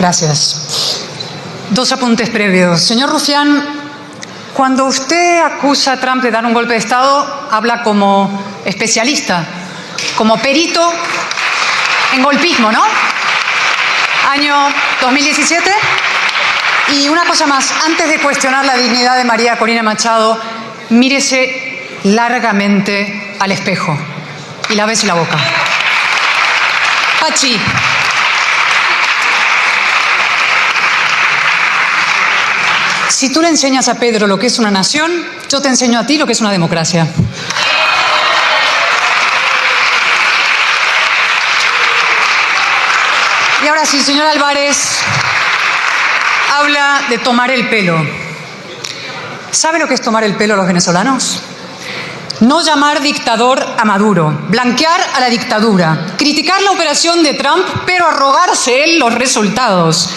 Gracias. Dos apuntes previos. Señor Rufián, cuando usted acusa a Trump de dar un golpe de Estado, habla como especialista, como perito en golpismo, ¿no? Año 2017. Y una cosa más, antes de cuestionar la dignidad de María Corina Machado, mírese largamente al espejo y lávese la boca. Pachi. Si tú le enseñas a Pedro lo que es una nación, yo te enseño a ti lo que es una democracia. Y ahora sí, señor Álvarez habla de tomar el pelo. ¿Sabe lo que es tomar el pelo a los venezolanos? No llamar dictador a Maduro, blanquear a la dictadura, criticar la operación de Trump, pero arrogarse él los resultados,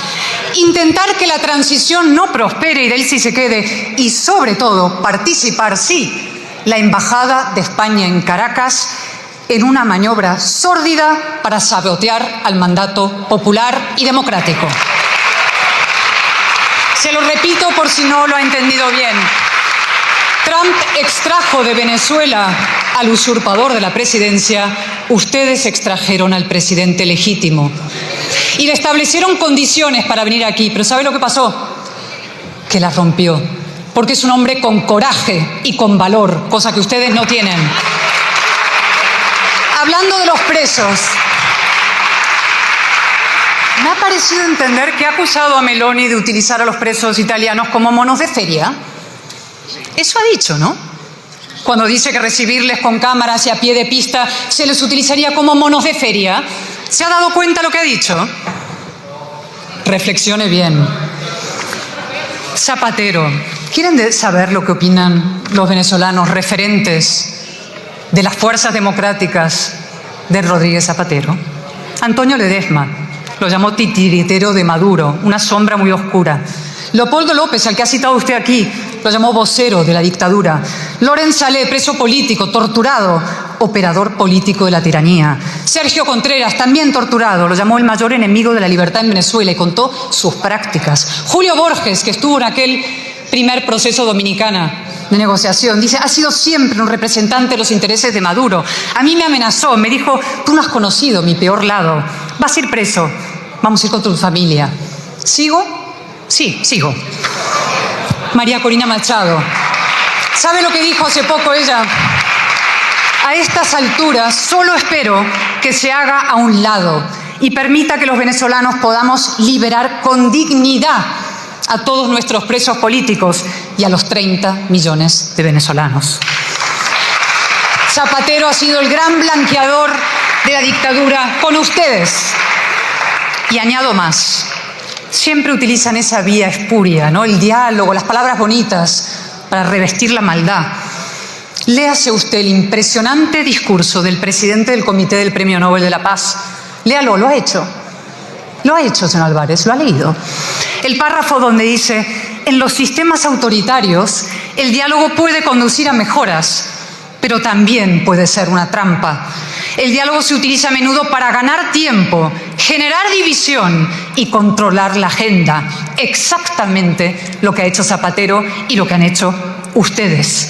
intentar que la transición no prospere y de él sí se quede, y sobre todo participar, sí, la embajada de España en Caracas en una maniobra sórdida para sabotear al mandato popular y democrático. Se lo repito por si no lo ha entendido bien. Trump extrajo de Venezuela al usurpador de la presidencia, ustedes extrajeron al presidente legítimo. Y le establecieron condiciones para venir aquí, pero ¿sabe lo que pasó? Que las rompió, porque es un hombre con coraje y con valor, cosa que ustedes no tienen. Hablando de los presos, me ha parecido entender que ha acusado a Meloni de utilizar a los presos italianos como monos de feria. Eso ha dicho, ¿no? Cuando dice que recibirles con cámaras y a pie de pista se les utilizaría como monos de feria. ¿Se ha dado cuenta lo que ha dicho? Reflexione bien. Zapatero. ¿Quieren saber lo que opinan los venezolanos referentes de las fuerzas democráticas de Rodríguez Zapatero? Antonio Ledesma lo llamó titiritero de Maduro, una sombra muy oscura. Leopoldo López, al que ha citado usted aquí, lo llamó vocero de la dictadura. Lorenz Salé, preso político, torturado, operador político de la tiranía. Sergio Contreras, también torturado, lo llamó el mayor enemigo de la libertad en Venezuela y contó sus prácticas. Julio Borges, que estuvo en aquel primer proceso dominicana de negociación, dice, ha sido siempre un representante de los intereses de Maduro. A mí me amenazó, me dijo, tú no has conocido mi peor lado, vas a ir preso, vamos a ir con tu familia. ¿Sigo? Sí, sigo. María Corina Machado. ¿Sabe lo que dijo hace poco ella? A estas alturas solo espero que se haga a un lado y permita que los venezolanos podamos liberar con dignidad a todos nuestros presos políticos y a los 30 millones de venezolanos. Zapatero ha sido el gran blanqueador de la dictadura con ustedes. Y añado más. Siempre utilizan esa vía espuria, ¿no? El diálogo, las palabras bonitas para revestir la maldad. Léase usted el impresionante discurso del presidente del Comité del Premio Nobel de la Paz. Léalo, lo ha hecho. Lo ha hecho, señor Álvarez, lo ha leído. El párrafo donde dice, en los sistemas autoritarios, el diálogo puede conducir a mejoras, pero también puede ser una trampa. El diálogo se utiliza a menudo para ganar tiempo, generar división y controlar la agenda. Exactamente lo que ha hecho Zapatero y lo que han hecho ustedes.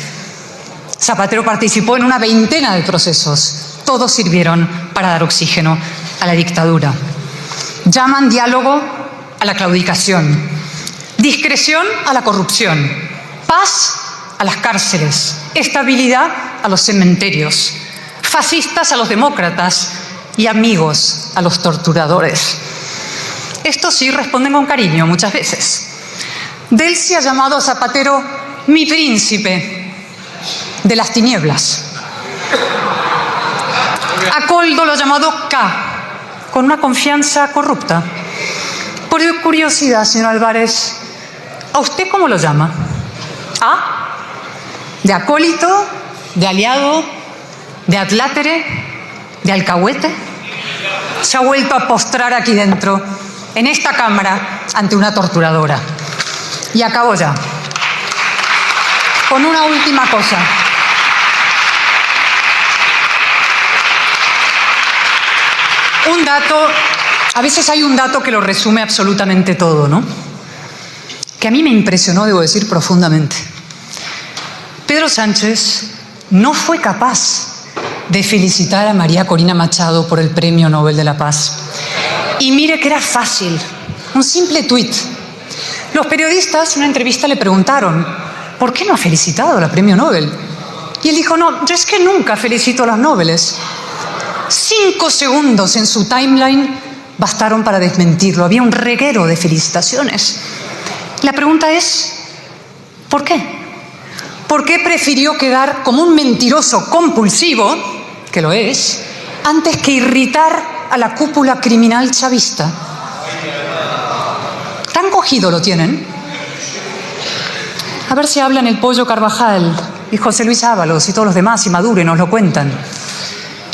Zapatero participó en una veintena de procesos. Todos sirvieron para dar oxígeno a la dictadura. Llaman diálogo a la claudicación, discreción a la corrupción, paz a las cárceles, estabilidad a los cementerios, fascistas a los demócratas y amigos a los torturadores. Estos sí responden con cariño muchas veces. Delcy ha llamado a Zapatero mi príncipe de las tinieblas. A Coldo lo ha llamado K, con una confianza corrupta. Por curiosidad, señor Álvarez, ¿a usted cómo lo llama? ¿A? ¿De acólito? ¿De aliado? ¿De adlátere? ¿De alcahuete? Se ha vuelto a postrar aquí dentro, en esta Cámara, ante una torturadora. Y acabo ya. Con una última cosa. Un dato A veces hay un dato que lo resume absolutamente todo, ¿no? Que a mí me impresionó, debo decir, profundamente. Pedro Sánchez no fue capaz de felicitar a María Corina Machado por el Premio Nobel de la Paz. Y mire que era fácil, un simple tuit. Los periodistas en una entrevista le preguntaron, ¿por qué no ha felicitado a la Premio Nobel? Y él dijo, no, yo es que nunca felicito a los Nobeles. 5 segundos en su timeline bastaron para desmentirlo. Había un reguero de felicitaciones. La pregunta es, ¿por qué? ¿Por qué prefirió quedar como un mentiroso compulsivo, que lo es, antes que irritar a la cúpula criminal chavista? ¿Tan cogido lo tienen? A ver si hablan el Pollo Carvajal y José Luis Ábalos y todos los demás y Maduro y nos lo cuentan.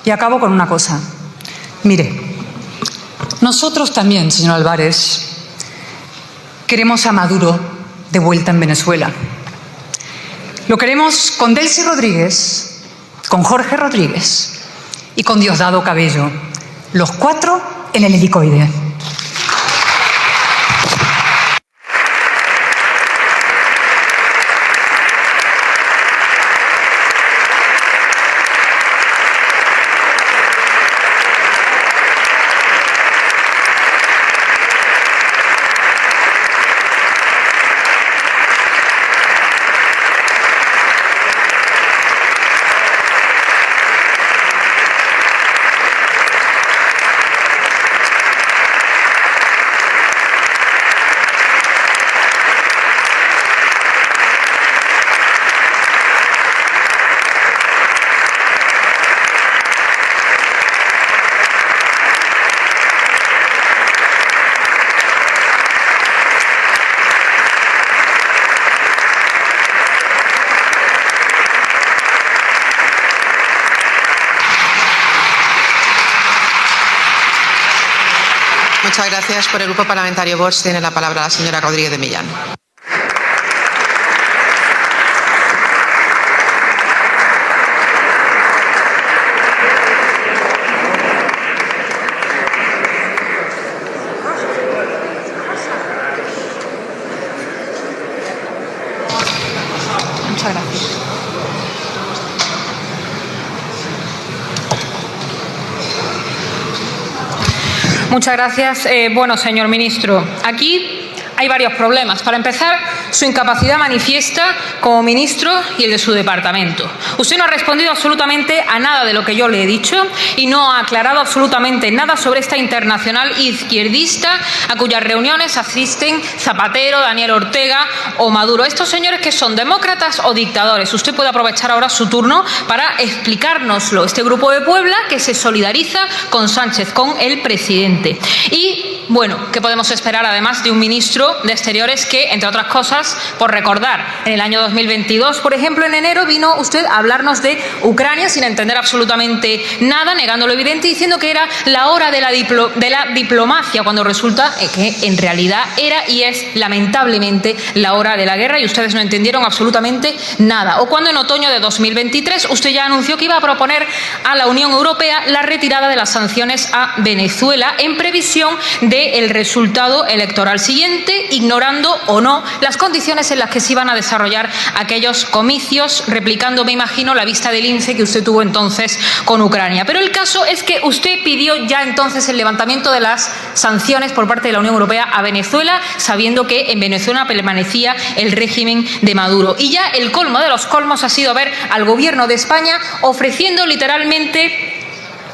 Y acabo con una cosa. Mire, nosotros también, señor Álvarez, queremos a Maduro de vuelta en Venezuela. Lo queremos con Delcy Rodríguez, con Jorge Rodríguez y con Diosdado Cabello, los 4 en el helicoide. Muchas gracias. Por el Grupo Parlamentario Vox tiene la palabra la señora Rodríguez de Millán. Muchas gracias. Muchas gracias. Bueno, señor ministro, aquí hay varios problemas. Para empezar, su incapacidad manifiesta como ministro y el de su departamento. Usted no ha respondido absolutamente a nada de lo que yo le he dicho y no ha aclarado absolutamente nada sobre esta internacional izquierdista a cuyas reuniones asisten Zapatero, Daniel Ortega o Maduro. Estos señores que son demócratas o dictadores. Usted puede aprovechar ahora su turno para explicárnoslo. Este grupo de Puebla que se solidariza con Sánchez, con el presidente. Y, bueno, ¿qué podemos esperar además de un ministro de Exteriores que, entre otras cosas, por recordar, en el año 2022, por ejemplo, en enero, vino usted a hablarnos de Ucrania sin entender absolutamente nada, negando lo evidente, diciendo que era la hora de la diplomacia, cuando resulta que en realidad era y es lamentablemente la hora de la guerra y ustedes no entendieron absolutamente nada. O cuando en otoño de 2023 usted ya anunció que iba a proponer a la Unión Europea la retirada de las sanciones a Venezuela en previsión del resultado electoral siguiente, ignorando o no las condiciones en las que se iban a desarrollar aquellos comicios, replicando, me imagino, la vista del lince que usted tuvo entonces con Ucrania. Pero el caso es que usted pidió ya entonces el levantamiento de las sanciones por parte de la Unión Europea a Venezuela, sabiendo que en Venezuela permanecía el régimen de Maduro. Y ya el colmo de los colmos ha sido ver al Gobierno de España ofreciendo literalmente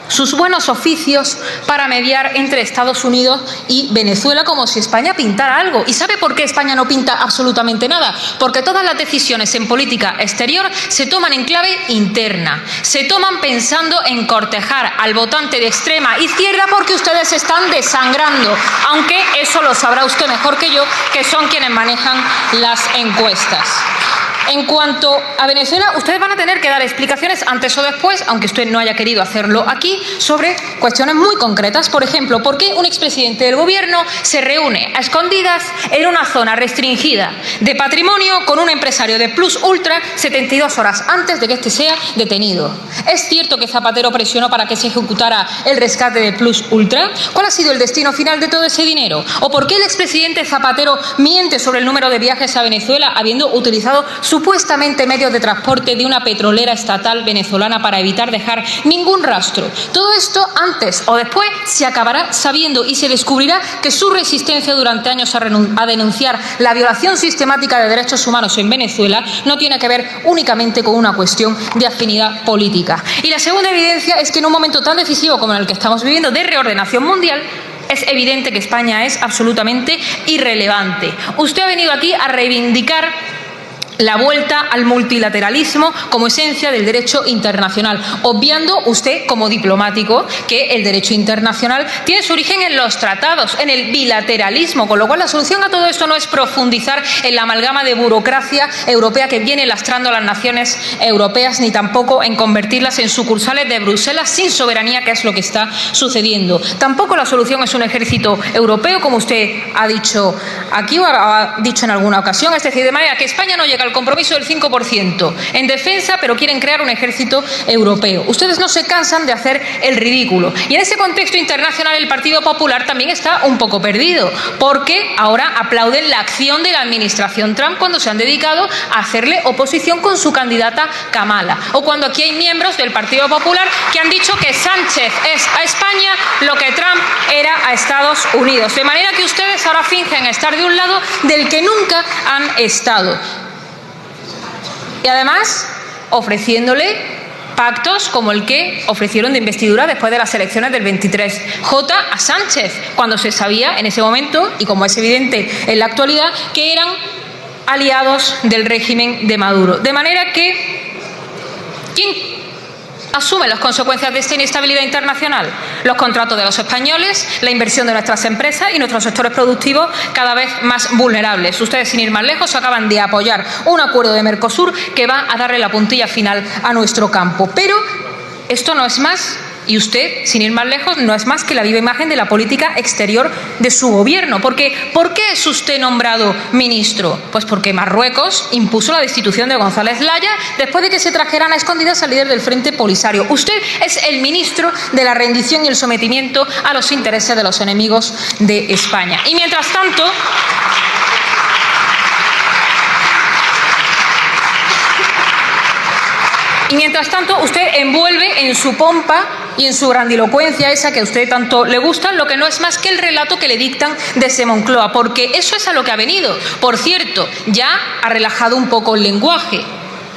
sus buenos oficios para mediar entre Estados Unidos y Venezuela, como si España pintara algo. ¿Y sabe por qué España no pinta absolutamente nada? Porque todas las decisiones en política exterior se toman en clave interna, se toman pensando en cortejar al votante de extrema izquierda porque ustedes están desangrando, aunque eso lo sabrá usted mejor que yo, que son quienes manejan las encuestas. En cuanto a Venezuela, ustedes van a tener que dar explicaciones antes o después, aunque usted no haya querido hacerlo aquí, sobre cuestiones muy concretas. Por ejemplo, ¿por qué un expresidente del gobierno se reúne a escondidas en una zona restringida de patrimonio con un empresario de Plus Ultra 72 horas antes de que éste sea detenido? ¿Es cierto que Zapatero presionó para que se ejecutara el rescate de Plus Ultra? ¿Cuál ha sido el destino final de todo ese dinero? ¿O por qué el expresidente Zapatero miente sobre el número de viajes a Venezuela habiendo utilizado supuestamente medios de transporte de una petrolera estatal venezolana para evitar dejar ningún rastro? Todo esto antes o después se acabará sabiendo y se descubrirá que su resistencia durante años a denunciar la violación sistemática de derechos humanos en Venezuela no tiene que ver únicamente con una cuestión de afinidad política. Y la segunda evidencia es que en un momento tan decisivo como en el que estamos viviendo de reordenación mundial, es evidente que España es absolutamente irrelevante. Usted ha venido aquí a reivindicar la vuelta al multilateralismo como esencia del derecho internacional, obviando usted como diplomático que el derecho internacional tiene su origen en los tratados, en el bilateralismo, con lo cual la solución a todo esto no es profundizar en la amalgama de burocracia europea que viene lastrando a las naciones europeas, ni tampoco en convertirlas en sucursales de Bruselas sin soberanía, que es lo que está sucediendo. Tampoco la solución es un ejército europeo, como usted ha dicho aquí o ha dicho en alguna ocasión, es decir, de manera que España no llega al compromiso del 5% en defensa, pero quieren crear un ejército europeo. Ustedes no se cansan de hacer el ridículo. Y en ese contexto internacional el Partido Popular también está un poco perdido, porque ahora aplauden la acción de la administración Trump cuando se han dedicado a hacerle oposición con su candidata Kamala. O cuando aquí hay miembros del Partido Popular que han dicho que Sánchez es a España lo que Trump era a Estados Unidos. De manera que ustedes ahora fingen estar de un lado del que nunca han estado. Y además, ofreciéndole pactos como el que ofrecieron de investidura después de las elecciones del 23J a Sánchez, cuando se sabía en ese momento, y como es evidente en la actualidad, que eran aliados del régimen de Maduro. De manera que, ¿quién asume las consecuencias de esta inestabilidad internacional? Los contratos de los españoles, la inversión de nuestras empresas y nuestros sectores productivos cada vez más vulnerables. Ustedes, sin ir más lejos, acaban de apoyar un acuerdo de Mercosur que va a darle la puntilla final a nuestro campo. Pero esto no es más. Y usted, sin ir más lejos, no es más que la viva imagen de la política exterior de su gobierno. Porque, ¿por qué es usted nombrado ministro? Pues porque Marruecos impuso la destitución de González Laya después de que se trajeran a escondidas al líder del Frente Polisario. Usted es el ministro de la rendición y el sometimiento a los intereses de los enemigos de España. Y mientras tanto, usted envuelve en su pompa y en su grandilocuencia, esa que a usted tanto le gusta, lo que no es más que el relato que le dictan desde Moncloa, porque eso es a lo que ha venido. Por cierto, ya ha relajado un poco el lenguaje.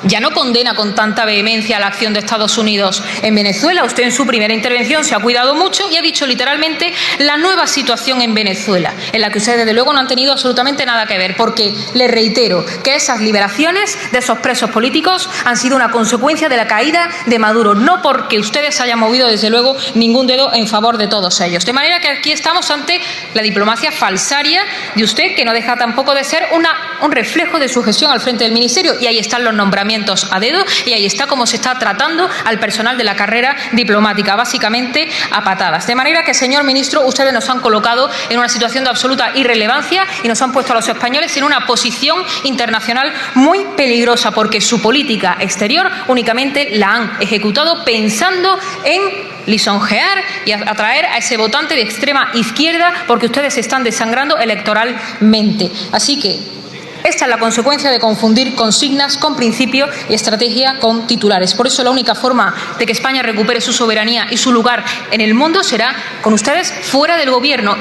Ya no condena con tanta vehemencia la acción de Estados Unidos en Venezuela. Usted en su primera intervención se ha cuidado mucho y ha dicho literalmente la nueva situación en Venezuela, en la que ustedes desde luego no han tenido absolutamente nada que ver, porque les reitero que esas liberaciones de esos presos políticos han sido una consecuencia de la caída de Maduro, no porque ustedes hayan movido desde luego ningún dedo en favor de todos ellos. De manera que aquí estamos ante la diplomacia falsaria de usted, que no deja tampoco de ser un reflejo de su gestión al frente del ministerio, y ahí están los nombramientos a dedo, y ahí está cómo se está tratando al personal de la carrera diplomática, básicamente a patadas. De manera que, señor ministro, ustedes nos han colocado en una situación de absoluta irrelevancia y nos han puesto a los españoles en una posición internacional muy peligrosa, porque su política exterior únicamente la han ejecutado pensando en lisonjear y atraer a ese votante de extrema izquierda, porque ustedes se están desangrando electoralmente. Así que esta es la consecuencia de confundir consignas con principios y estrategia con titulares. Por eso la única forma de que España recupere su soberanía y su lugar en el mundo será con ustedes fuera del gobierno.